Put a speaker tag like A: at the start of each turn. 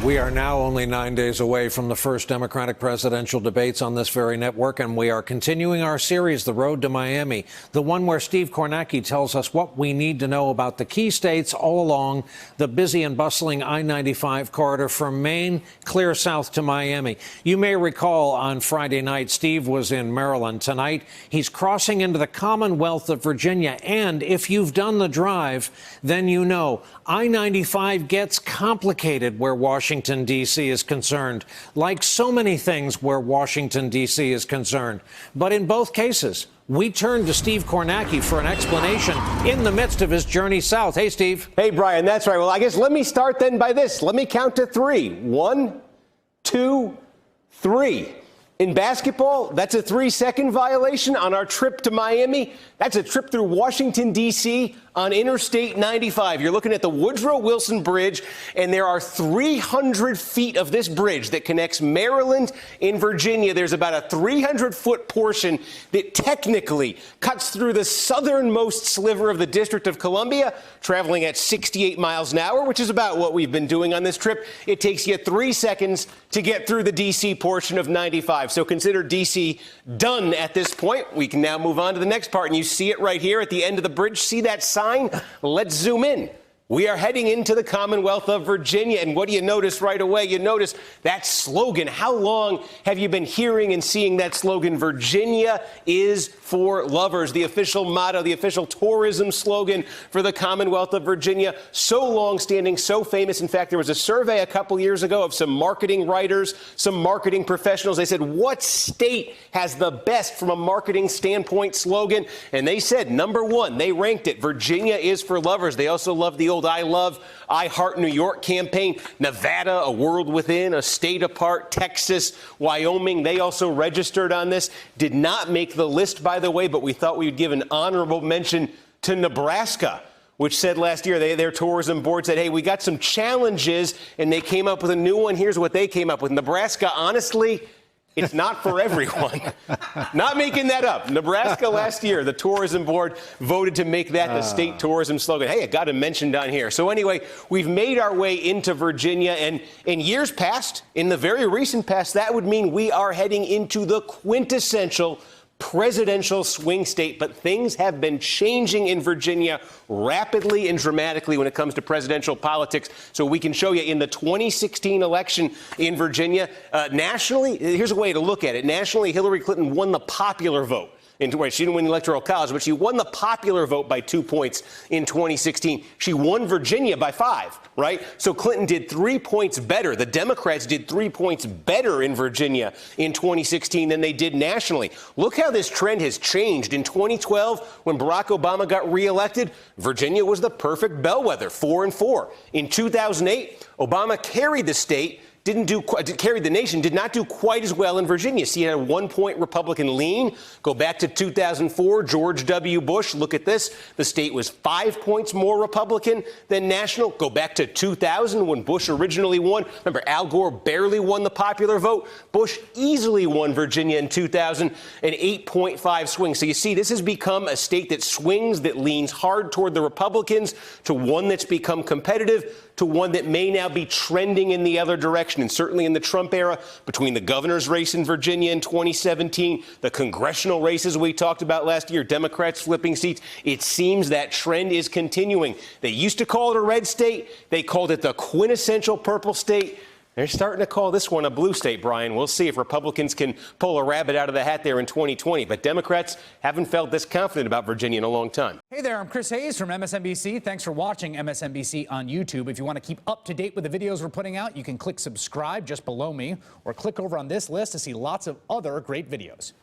A: We are now only 9 days away from the first Democratic presidential debates on this very network, and we are continuing our series, The Road to Miami, the one where Steve Kornacki tells us what we need to know about the key states all along the busy and bustling I-95 corridor from Maine clear south to Miami. You may recall on Friday night, Steve was in Maryland. Tonight, he's crossing into the Commonwealth of Virginia, and if you've done the drive, then you know I-95 gets complicated where Washington, D.C. is concerned, like so many things where Washington, D.C. is concerned. But in both cases, we turn to Steve Kornacki for an explanation in the midst of his journey south. Hey, Steve.
B: Hey, Brian, that's right. Well, I guess let me start then by this. Let me count to three. 1, 2, 3. In basketball, that's a 3-second violation. On our trip to Miami, that's a trip through Washington, D.C. on Interstate 95. You're looking at the Woodrow Wilson Bridge, and there are 300 feet of this bridge that connects Maryland and Virginia. There's about a 300-foot portion that technically cuts through the southernmost sliver of the District of Columbia, traveling at 68 miles an hour, which is about what we've been doing on this trip. It takes you 3 seconds to get through the D.C. portion of 95. So consider D.C. done at this point. We can now move on to the next part, and you see it right here at the end of the bridge. See that sign? Let's zoom in. We are heading into the Commonwealth of Virginia, and what do you notice right away? You notice that slogan. How long have you been hearing and seeing that slogan? Virginia is for lovers, the official motto, the official tourism slogan for the Commonwealth of Virginia. So long-standing, so famous. In fact, there was a survey a couple years ago of some marketing writers, some marketing professionals. They said, what state has the best from a marketing standpoint slogan? And they said, number one, they ranked it. Virginia is for lovers. They also love the old I Love, I Heart New York campaign. Nevada, a world within, a state apart. Texas, Wyoming, they also registered on this. Did not make the list, by the way, but we thought we would give an honorable mention to Nebraska, which said last year, their tourism board said, hey, we got some challenges, and they came up with a new one. Here's what they came up with. Nebraska, honestly, it's not for everyone. Not making that up. Nebraska last year, the tourism board voted to make that the state tourism slogan. Hey, I got to mention down here. So anyway, we've made our way into Virginia, and in years past, in the very recent past, that would mean we are heading into the quintessential presidential swing state, but things have been changing in Virginia rapidly and dramatically when it comes to presidential politics. So we can show you in the 2016 election in Virginia, nationally, here's a way to look at it. Nationally, Hillary Clinton won the popular vote. She didn't win the Electoral College, but she won the popular vote by 2 points in 2016. She won Virginia by 5, right? So Clinton did 3 points better. The Democrats did 3 points better in Virginia in 2016 than they did nationally. Look how this trend has changed. In 2012, when Barack Obama got reelected, Virginia was the perfect bellwether, 4-4. In 2008, Obama carried the state, carried the nation, did not do quite as well in Virginia. See, he had a 1-point Republican lean. Go back to 2004, George W. Bush. Look at this. The state was 5 points more Republican than national. Go back to 2000 when Bush originally won. Remember, Al Gore barely won the popular vote. Bush easily won Virginia in 2000, an 8.5 swing. So you see, this has become a state that swings, that leans hard toward the Republicans, to one that's become competitive, to one that may now be trending in the other direction. And certainly in the Trump era, between the governor's race in Virginia in 2017, the congressional races we talked about last year, Democrats flipping seats, it seems that trend is continuing. They used to call it a red state. They called it the quintessential purple state. They're starting to call this one a blue state, Brian. We'll see if Republicans can pull a rabbit out of the hat there in 2020. But Democrats haven't felt this confident about Virginia in a long time.
C: Hey there, I'm Chris Hayes from MSNBC. Thanks for watching MSNBC on YouTube. If you want to keep up to date with the videos we're putting out, you can click subscribe just below me, or click over on this list to see lots of other great videos.